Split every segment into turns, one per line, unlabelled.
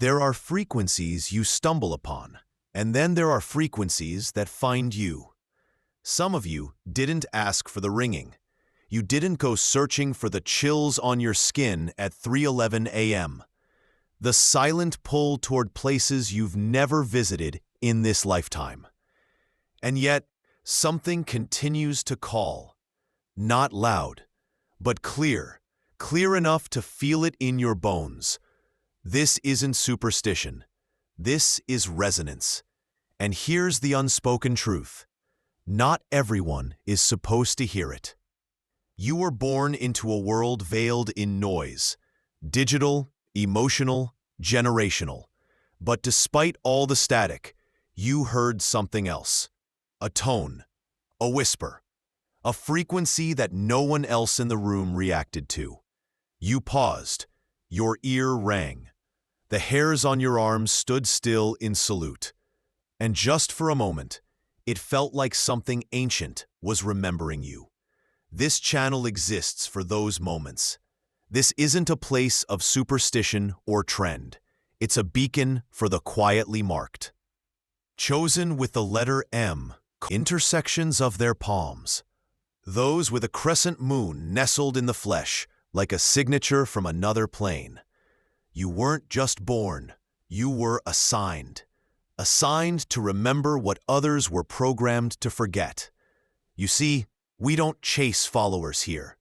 There are frequencies you stumble upon, and then there are frequencies that find you. Some of you didn't ask for the ringing. You didn't go searching for the chills on your skin at 3:11 a.m. The silent pull toward places you've never visited in this lifetime. And yet, something continues to call. Not loud, but clear enough to feel it in your bones. This isn't superstition. This is resonance. And here's the unspoken truth. Not everyone is supposed to hear it. You were born into a world veiled in noise, digital, emotional, generational. But despite all the static, you heard something else. A tone, a whisper, a frequency that no one else in the room reacted to. You paused. Your ear rang. The hairs on your arms stood still in salute. And just for a moment, it felt like something ancient was remembering you. This channel exists for those moments. This isn't a place of superstition or trend. It's a beacon for the quietly marked. Chosen with the letter M, intersections of their palms. Those with a crescent moon nestled in the flesh, like a signature from another plane. You weren't just born, you were assigned. Assigned to remember what others were programmed to forget. You see, we don't chase followers here.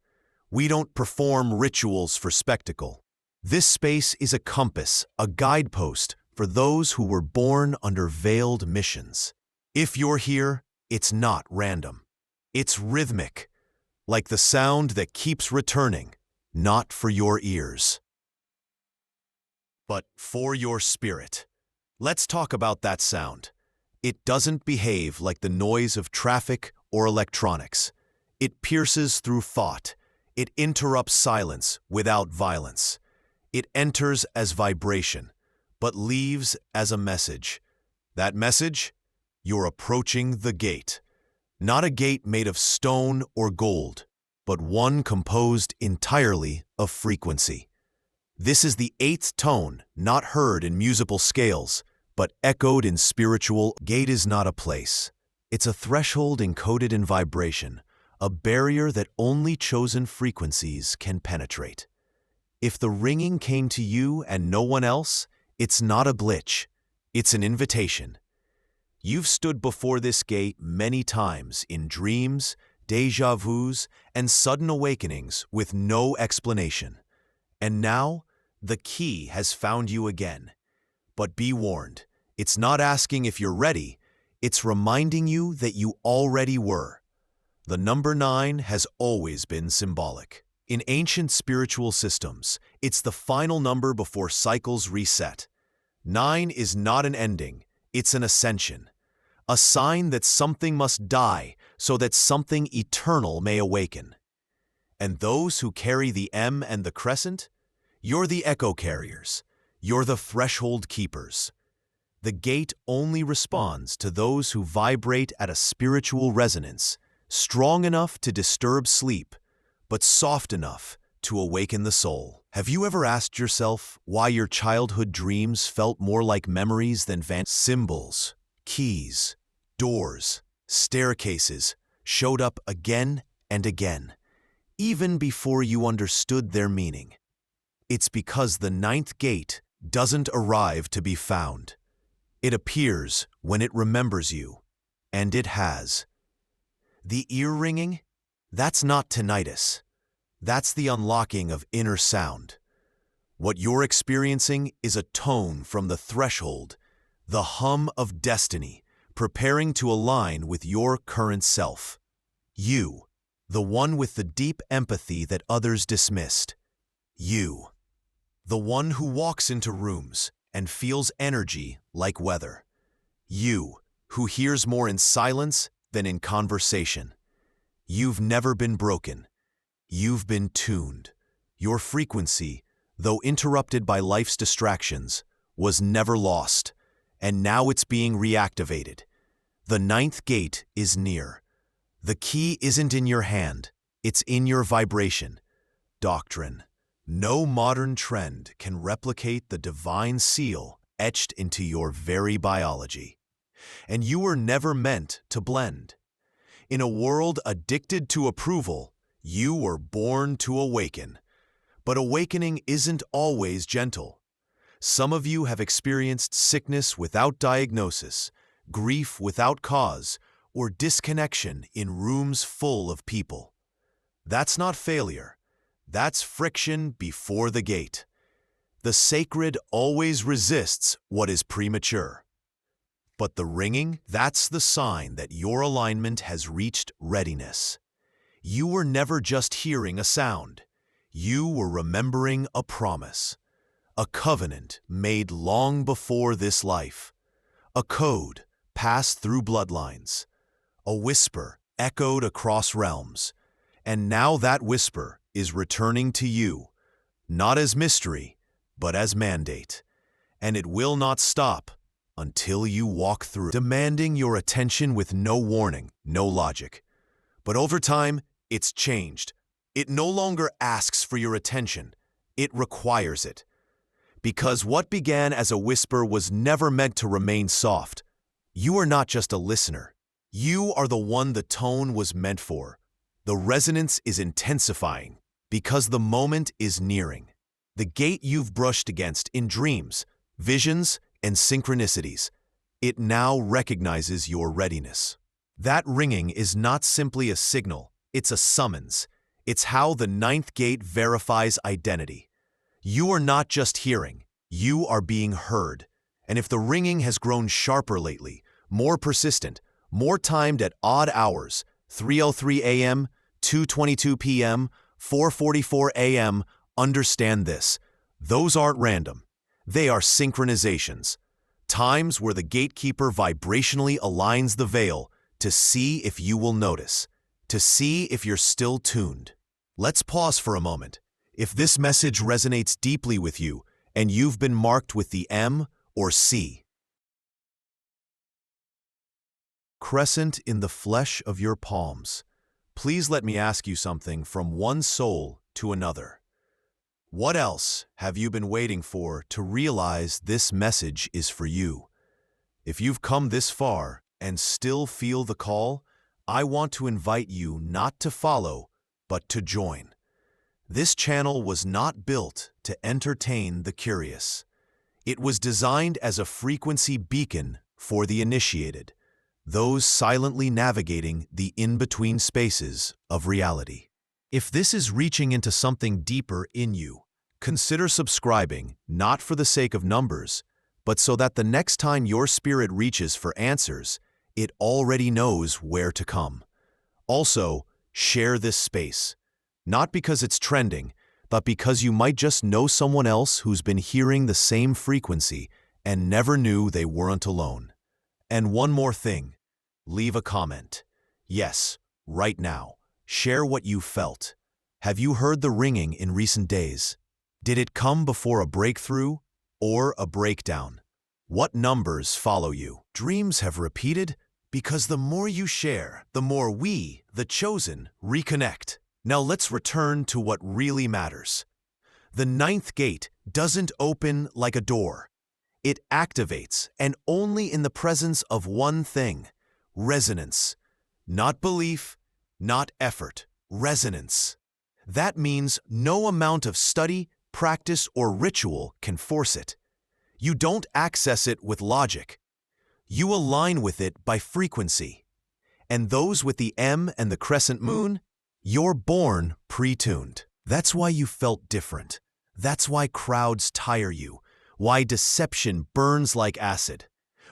We don't perform rituals for spectacle. This space is a compass, a guidepost for those who were born under veiled missions. If you're here, it's not random. It's rhythmic, like the sound that keeps returning, not for your ears, but for your spirit. Let's talk about that sound. It doesn't behave like the noise of traffic or electronics. It pierces through thought. It interrupts silence without violence. It enters as vibration, but leaves as a message. That message? You're approaching the gate. Not a gate made of stone or gold, but one composed entirely of frequency. This is the eighth tone, not heard in musical scales, but echoed in spiritual. Gate is not a place. It's a threshold encoded in vibration, a barrier that only chosen frequencies can penetrate. If the ringing came to you and no one else, it's not a glitch. It's an invitation. You've stood before this gate many times in dreams, déjà vus, and sudden awakenings with no explanation. And now, the key has found you again. But be warned, it's not asking if you're ready, it's reminding you that you already were. The number 9 has always been symbolic. In ancient spiritual systems, it's the final number before cycles reset. 9 is not an ending, it's an ascension. A sign that something must die so that something eternal may awaken. And those who carry the M and the crescent? You're the echo carriers. You're the threshold keepers. The gate only responds to those who vibrate at a spiritual resonance, strong enough to disturb sleep, but soft enough to awaken the soul. Have you ever asked yourself why your childhood dreams felt more like memories than symbols, keys, doors, staircases showed up again and again, even before you understood their meaning? It's because the 9th gate doesn't arrive to be found. It appears when it remembers you, and it has. The ear ringing? That's not tinnitus. That's the unlocking of inner sound. What you're experiencing is a tone from the threshold, the hum of destiny, preparing to align with your current self. You, the one with the deep empathy that others dismissed. You, the one who walks into rooms and feels energy like weather. You, who hears more in silence than in conversation. You've never been broken. You've been tuned. Your frequency, though interrupted by life's distractions, was never lost, and now it's being reactivated. The 9th gate is near. The key isn't in your hand, it's in your vibration. Doctrine, No modern trend can replicate the divine seal etched into your very biology. And you were never meant to blend. In a world addicted to approval, you were born to awaken. But awakening isn't always gentle. Some of you have experienced sickness without diagnosis, grief without cause, or disconnection in rooms full of people. That's not failure. That's friction before the gate. The sacred always resists what is premature. But the ringing, that's the sign that your alignment has reached readiness. You were never just hearing a sound. You were remembering a promise. A covenant made long before this life. A code passed through bloodlines. A whisper echoed across realms. And now that whisper is returning to you, not as mystery, but as mandate. And it will not stop until you walk through, demanding your attention with no warning, no logic. But over time, it's changed. It no longer asks for your attention. It requires it. Because what began as a whisper was never meant to remain soft. You are not just a listener. You are the one the tone was meant for. The resonance is intensifying because the moment is nearing. The gate you've brushed against in dreams, visions, and synchronicities, it now recognizes your readiness. That ringing is not simply a signal, it's a summons. It's how the ninth gate verifies identity. You are not just hearing, you are being heard. And if the ringing has grown sharper lately, more persistent, more timed at odd hours, 3:03 a.m., 2:22 p.m., 4:44 a.m., understand this. Those aren't random. They are synchronizations. Times where the gatekeeper vibrationally aligns the veil to see if you will notice, to see if you're still tuned. Let's pause for a moment. If this message resonates deeply with you and you've been marked with the M or C, crescent in the flesh of your palms, please let me ask you something from one soul to another. What else have you been waiting for to realize this message is for you? If you've come this far and still feel the call, I want to invite you not to follow, but to join. This channel was not built to entertain the curious. It was designed as a frequency beacon for the initiated, those silently navigating the in-between spaces of reality. If this is reaching into something deeper in you, consider subscribing, not for the sake of numbers, but so that the next time your spirit reaches for answers, it already knows where to come. Also, share this space, not because it's trending, but because you might just know someone else who's been hearing the same frequency and never knew they weren't alone. And one more thing, leave a comment. Yes, right now. Share what you felt. Have you heard the ringing in recent days? Did it come before a breakthrough or a breakdown? What numbers follow you? Dreams have repeated because the more you share, the more we, the chosen, reconnect. Now let's return to what really matters. The ninth gate doesn't open like a door. It activates, and only in the presence of one thing: resonance. Not belief, not effort, resonance. That means no amount of study, practice, or ritual can force it. You don't access it with logic. You align with it by frequency. And those with the M and the crescent moon, you're born pre-tuned. That's why you felt different. That's why crowds tire you. Why deception burns like acid.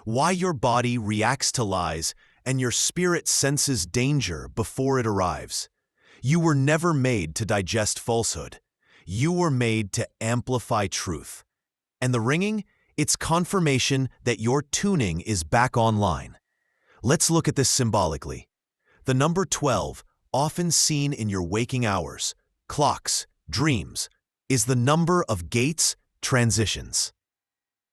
Why your body reacts to lies and your spirit senses danger before it arrives. You were never made to digest falsehood. You were made to amplify truth. And the ringing, it's confirmation that your tuning is back online. Let's look at this symbolically. The number 12, often seen in your waking hours, clocks, dreams, is the number of gates, transitions,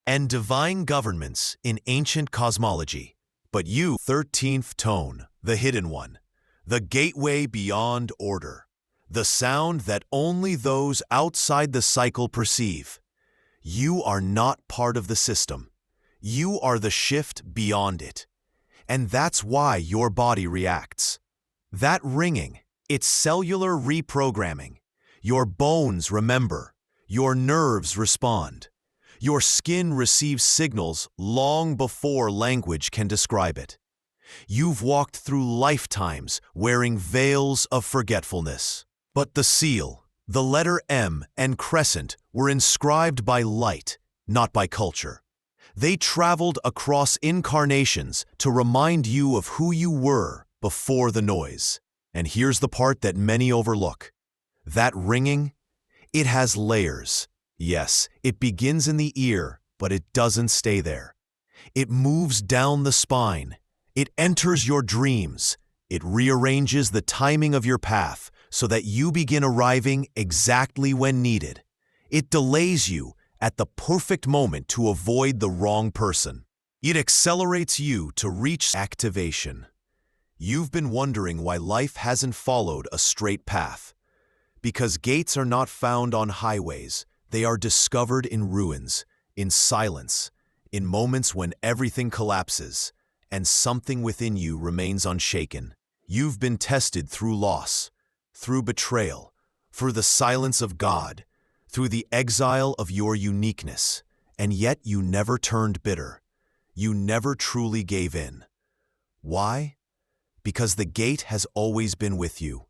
and divine governments in ancient cosmology. But you, 13th tone, the hidden one, the gateway beyond order, the sound that only those outside the cycle perceive. You are not part of the system. You are the shift beyond it. And that's why your body reacts. That ringing, it's cellular reprogramming. Your bones remember. Your nerves respond. Your skin receives signals long before language can describe it. You've walked through lifetimes wearing veils of forgetfulness. But the seal, the letter M and crescent were inscribed by light, not by culture. They traveled across incarnations to remind you of who you were before the noise. And here's the part that many overlook. That ringing, it has layers. Yes, it begins in the ear, but it doesn't stay there. It moves down the spine. It enters your dreams. It rearranges the timing of your path so that you begin arriving exactly when needed. It delays you at the perfect moment to avoid the wrong person. It accelerates you to reach activation. You've been wondering why life hasn't followed a straight path. Because gates are not found on highways. They are discovered in ruins, in silence, in moments when everything collapses and something within you remains unshaken. You've been tested through loss, through betrayal, through the silence of God, through the exile of your uniqueness, and yet you never turned bitter. You never truly gave in. Why? Because the gate has always been with you.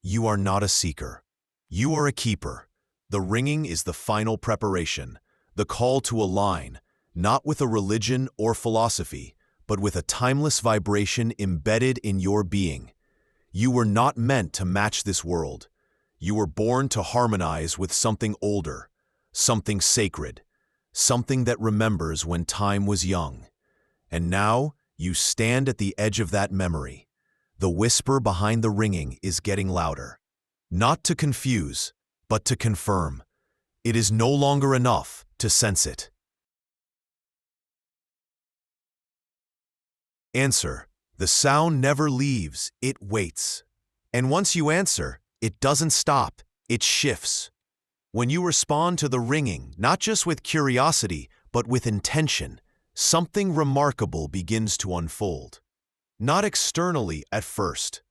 You are not a seeker. You are a keeper. The ringing is the final preparation, the call to align, not with a religion or philosophy, but with a timeless vibration embedded in your being. You were not meant to match this world. You were born to harmonize with something older, something sacred, something that remembers when time was young. And now you stand at the edge of that memory. The whisper behind the ringing is getting louder. Not to confuse, but to confirm. It is no longer enough to sense it. Answer. The sound never leaves, it waits. And once you answer, it doesn't stop, it shifts. When you respond to the ringing, not just with curiosity, but with intention, something remarkable begins to unfold. Not externally at first.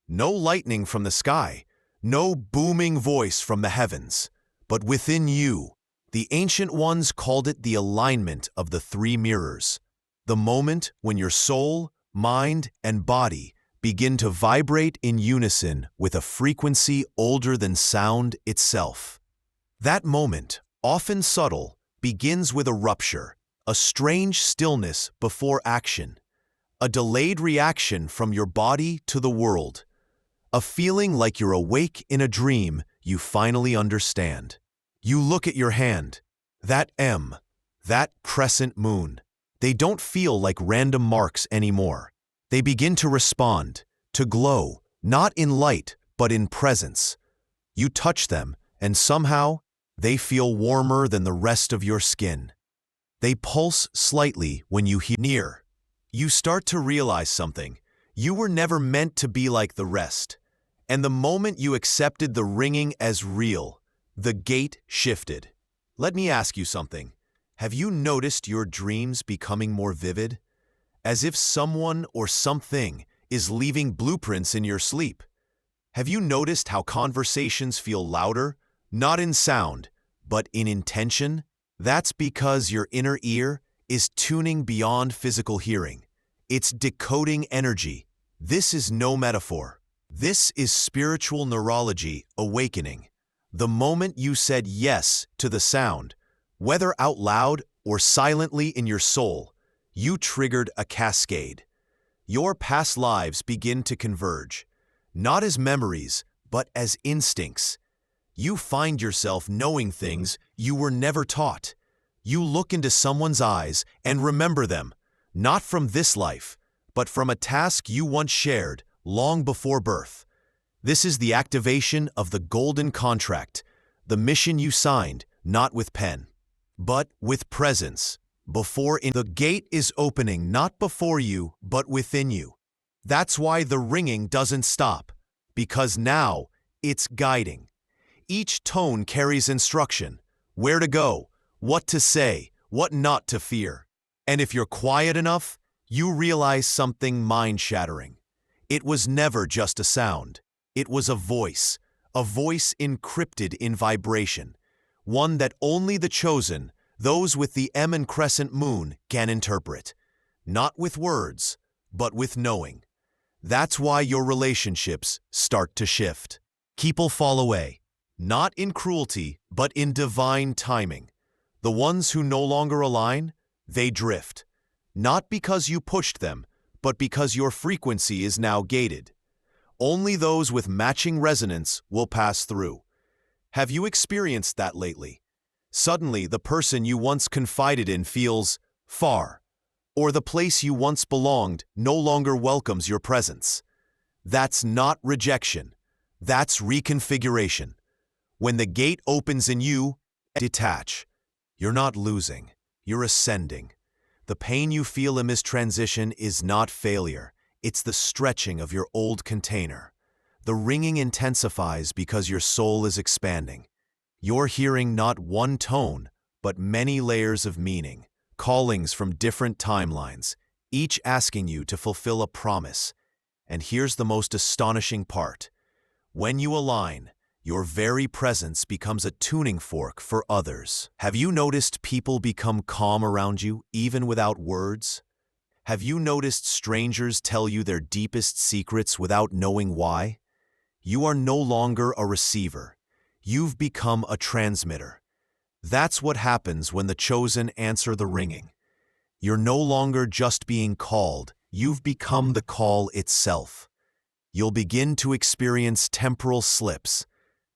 No lightning from the sky, no booming voice from the heavens, but within you. The ancient ones called it the alignment of the three mirrors, the moment when your soul, mind, and body begin to vibrate in unison with a frequency older than sound itself. That moment, often subtle, begins with a rupture, a strange stillness before action, a delayed reaction from your body to the world, a feeling like you're awake in a dream you finally understand. You look at your hand, that M, that crescent moon. They don't feel like random marks anymore. They begin to respond, to glow, not in light, but in presence. You touch them, and somehow, they feel warmer than the rest of your skin. They pulse slightly when you hear near. You start to realize something. You were never meant to be like the rest. And the moment you accepted the ringing as real, the gate shifted. Let me ask you something. Have you noticed your dreams becoming more vivid? As if someone or something is leaving blueprints in your sleep. Have you noticed how conversations feel louder, not in sound, but in intention? That's because your inner ear is tuning beyond physical hearing. It's decoding energy. This is no metaphor. This is spiritual neurology awakening. The moment you said yes to the sound, whether out loud or silently in your soul, you triggered a cascade. Your past lives begin to converge, not as memories, but as instincts. You find yourself knowing things you were never taught. You look into someone's eyes and remember them, not from this life, but from a task you once shared long before birth. This is the activation of the golden contract, the mission you signed, not with pen, but with presence. The gate is opening not before you, but within you. That's why the ringing doesn't stop, because now It's guiding. Each tone carries instruction: where to go, what to say, what not to fear. And if you're quiet enough, you realize something mind-shattering. It was never just a sound. It was a voice encrypted in vibration, one that only the chosen, those with the M and crescent moon, can interpret. Not with words, but with knowing. That's why your relationships start to shift. People fall away, not in cruelty, but in divine timing. The ones who no longer align, they drift. Not because you pushed them, but because your frequency is now gated. Only those with matching resonance will pass through. Have you experienced that lately? Suddenly, the person you once confided in feels far, or the place you once belonged no longer welcomes your presence. That's not rejection. That's reconfiguration. When the gate opens in you, detach. You're not losing. You're ascending. The pain you feel in this transition is not failure. It's the stretching of your old container. The ringing intensifies because your soul is expanding. You're hearing not one tone, but many layers of meaning, callings from different timelines, each asking you to fulfill a promise. And here's the most astonishing part. When you align, your very presence becomes a tuning fork for others. Have you noticed people become calm around you, even without words? Have you noticed strangers tell you their deepest secrets without knowing why? You are no longer a receiver. You've become a transmitter. That's what happens when the chosen answer the ringing. You're no longer just being called. You've become the call itself. You'll begin to experience temporal slips.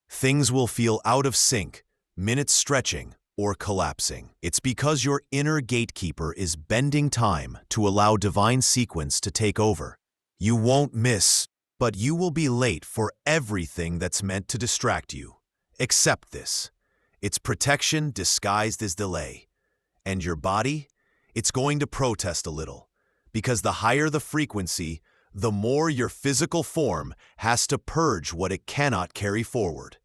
Things will feel out of sync, minutes stretching, or collapsing. It's because your inner gatekeeper is bending time to allow divine sequence to take over. You won't miss, but you will be late for everything that's meant to distract you. Accept this. It's protection disguised as delay. And your body? It's going to protest a little. Because the higher the frequency, the more your physical form has to purge what it cannot carry forward.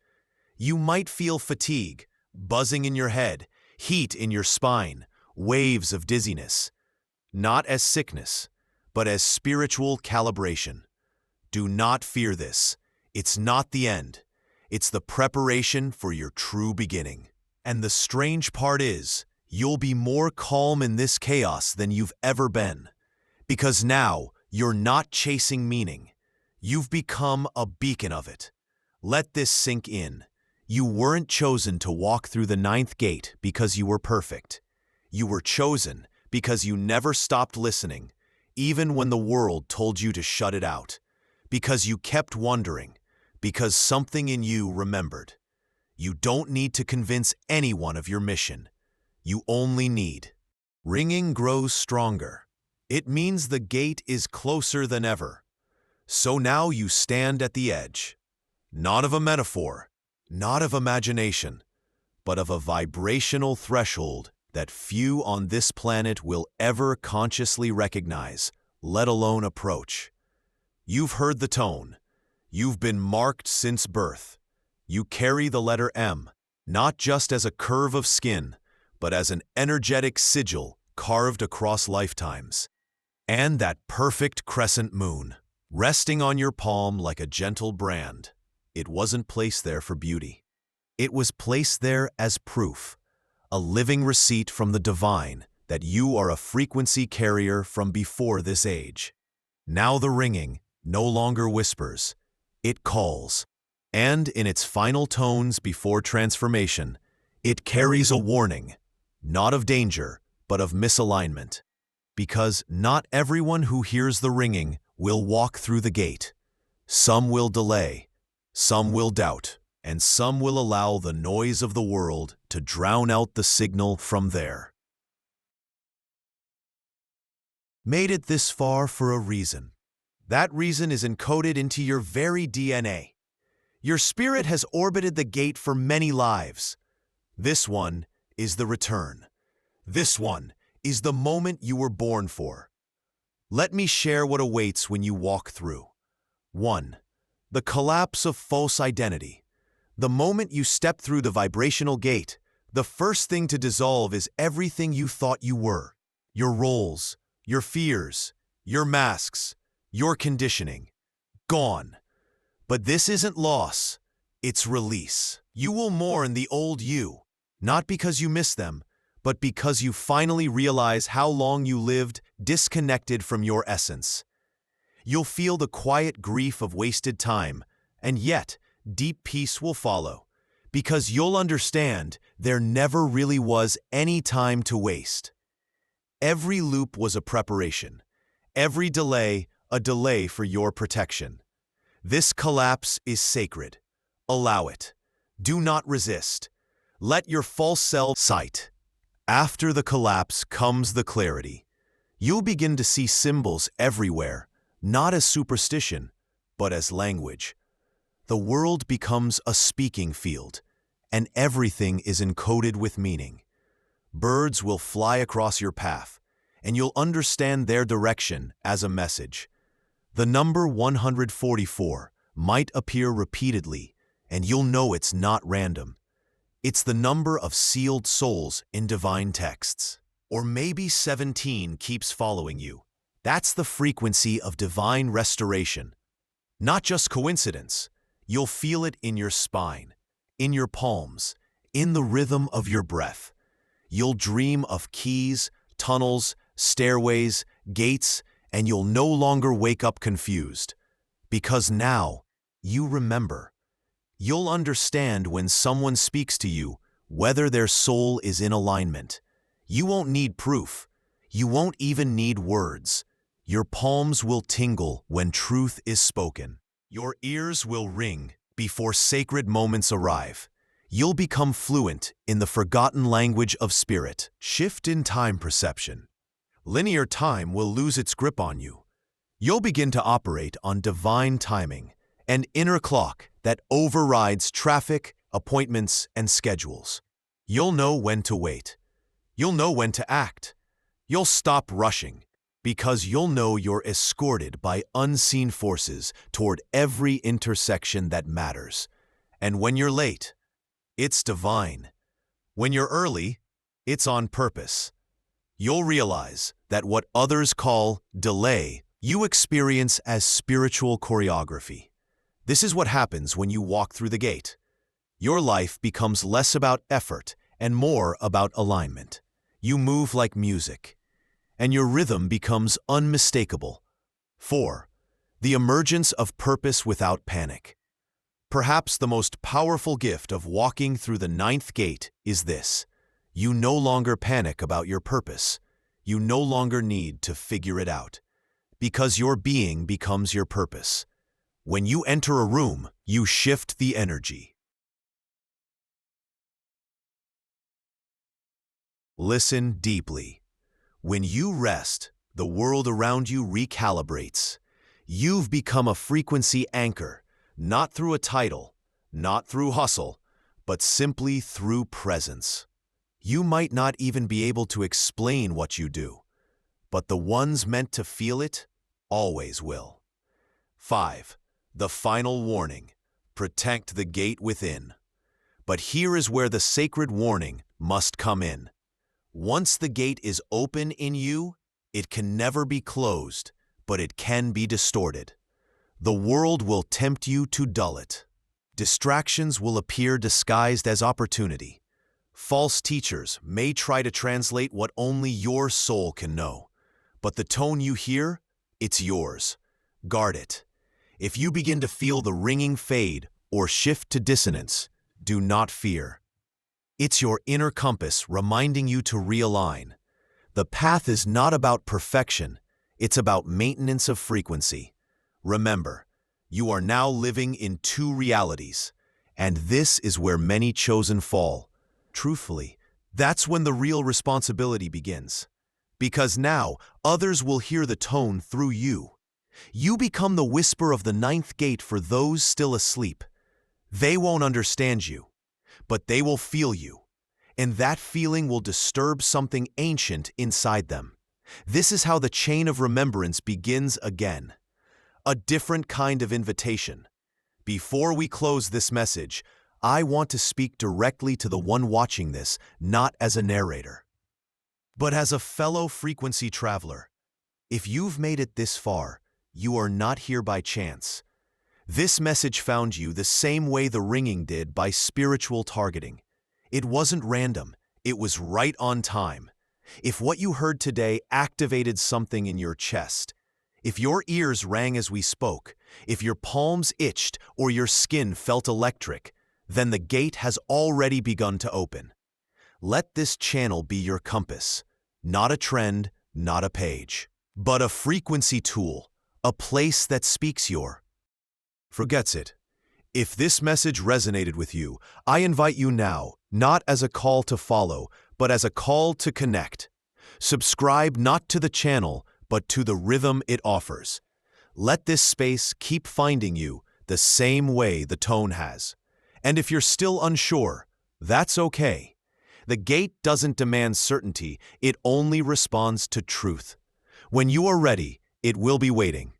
You might feel fatigue, buzzing in your head, heat in your spine, waves of dizziness. Not as sickness, but as spiritual calibration. Do not fear this. It's not the end. It's the preparation for your true beginning. And the strange part is, you'll be more calm in this chaos than you've ever been. Because now, you're not chasing meaning. You've become a beacon of it. Let this sink in. You weren't chosen to walk through the 9th gate because you were perfect. You were chosen because you never stopped listening, even when the world told you to shut it out. Because you kept wondering. Because something in you remembered. You don't need to convince anyone of your mission. You only need. Ringing grows stronger. It means the gate is closer than ever. So now you stand at the edge. Not of a metaphor, not of imagination, but of a vibrational threshold that few on this planet will ever consciously recognize, let alone approach. You've heard the tone. You've been marked since birth. You carry the letter M, not just as a curve of skin, but as an energetic sigil carved across lifetimes. And that perfect crescent moon, resting on your palm like a gentle brand, it wasn't placed there for beauty. It was placed there as proof, a living receipt from the divine that you are a frequency carrier from before this age. Now the ringing no longer whispers. It calls, and in its final tones before transformation, it carries a warning, not of danger, but of misalignment. Because not everyone who hears the ringing will walk through the gate. Some will delay, some will doubt, and some will allow the noise of the world to drown out the signal from there. Made it this far for a reason. That reason is encoded into your very DNA. Your spirit has orbited the gate for many lives. This one is the return. This one is the moment you were born for. Let me share what awaits when you walk through. 1. The collapse of false identity. The moment you step through the vibrational gate, the first thing to dissolve is everything you thought you were. Your roles, your fears, your masks, your conditioning. Gone. But this isn't loss, it's release. You will mourn the old you, not because you miss them, but because you finally realize how long you lived disconnected from your essence. You'll feel the quiet grief of wasted time, and yet deep peace will follow, because you'll understand there never really was any time to waste. Every loop was a preparation, every delay a delay for your protection. This collapse is sacred. Allow it. Do not resist. Let your false self sight. After the collapse comes the clarity. You'll begin to see symbols everywhere, not as superstition, but as language. The world becomes a speaking field, and everything is encoded with meaning. Birds will fly across your path, and you'll understand their direction as a message. The number 144 might appear repeatedly, and you'll know it's not random. It's the number of sealed souls in divine texts. Or maybe 17 keeps following you. That's the frequency of divine restoration. Not just coincidence. You'll feel it in your spine, in your palms, in the rhythm of your breath. You'll dream of keys, tunnels, stairways, gates, and you'll no longer wake up confused. Because now, you remember. You'll understand when someone speaks to you, whether their soul is in alignment. You won't need proof. You won't even need words. Your palms will tingle when truth is spoken. Your ears will ring before sacred moments arrive. You'll become fluent in the forgotten language of spirit. Shift in time perception. Linear time will lose its grip on you. You'll begin to operate on divine timing, an inner clock that overrides traffic, appointments, and schedules. You'll know when to wait. You'll know when to act. You'll stop rushing, because you'll know you're escorted by unseen forces toward every intersection that matters. And when you're late, it's divine. When you're early, it's on purpose. You'll realize that what others call delay, you experience as spiritual choreography. This is what happens when you walk through the gate. Your life becomes less about effort and more about alignment. You move like music, and your rhythm becomes unmistakable. 4. The emergence of purpose without panic. Perhaps the most powerful gift of walking through the 9th gate is this. You no longer panic about your purpose. You no longer need to figure it out, because your being becomes your purpose. When you enter a room, you shift the energy. Listen deeply. When you rest, the world around you recalibrates. You've become a frequency anchor, not through a title, not through hustle, but simply through presence. You might not even be able to explain what you do, but the ones meant to feel it always will. 5. The final warning. Protect the gate within. But here is where the sacred warning must come in. Once the gate is open in you, it can never be closed, but it can be distorted. The world will tempt you to dull it. Distractions will appear disguised as opportunity. False teachers may try to translate what only your soul can know. But the tone you hear, it's yours. Guard it. If you begin to feel the ringing fade or shift to dissonance, do not fear. It's your inner compass reminding you to realign. The path is not about perfection, it's about maintenance of frequency. Remember, you are now living in 2 realities, and this is where many chosen fall. Truthfully, that's when the real responsibility begins. Because now, others will hear the tone through you. You become the whisper of the 9th gate for those still asleep. They won't understand you, but they will feel you. And that feeling will disturb something ancient inside them. This is how the chain of remembrance begins again. A different kind of invitation. Before we close this message, I want to speak directly to the one watching this, not as a narrator, but as a fellow frequency traveler. If you've made it this far, you are not here by chance. This message found you the same way the ringing did, by spiritual targeting. It wasn't random, it was right on time. If what you heard today activated something in your chest, if your ears rang as we spoke, if your palms itched or your skin felt electric, then the gate has already begun to open. Let this channel be your compass, not a trend, not a page, but a frequency tool, a place that speaks your forgets it. If this message resonated with you, I invite you now, not as a call to follow, but as a call to connect. Subscribe not to the channel, but to the rhythm it offers. Let this space keep finding you the same way the tone has. And if you're still unsure, that's okay. The gate doesn't demand certainty, it only responds to truth. When you are ready, it will be waiting.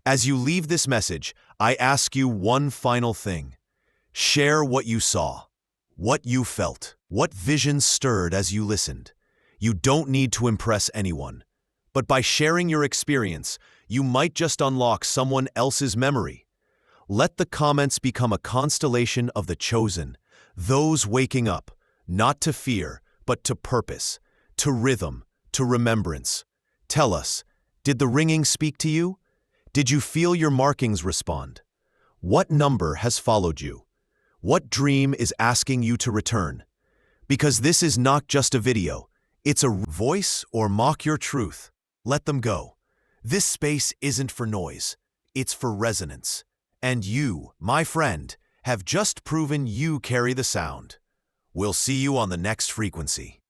As you leave this message, I ask you one final thing. Share what you saw, what you felt, what visions stirred as you listened. You don't need to impress anyone, but by sharing your experience, you might just unlock someone else's memory. Let the comments become a constellation of the chosen, those waking up, not to fear, but to purpose, to rhythm, to remembrance. Tell us, did the ringing speak to you? Did you feel your markings respond? What number has followed you? What dream is asking you to return? Because this is not just a video, it's a voice or mock your truth. Let them go. This space isn't for noise, it's for resonance. And you, my friend, have just proven you carry the sound. We'll see you on the next frequency.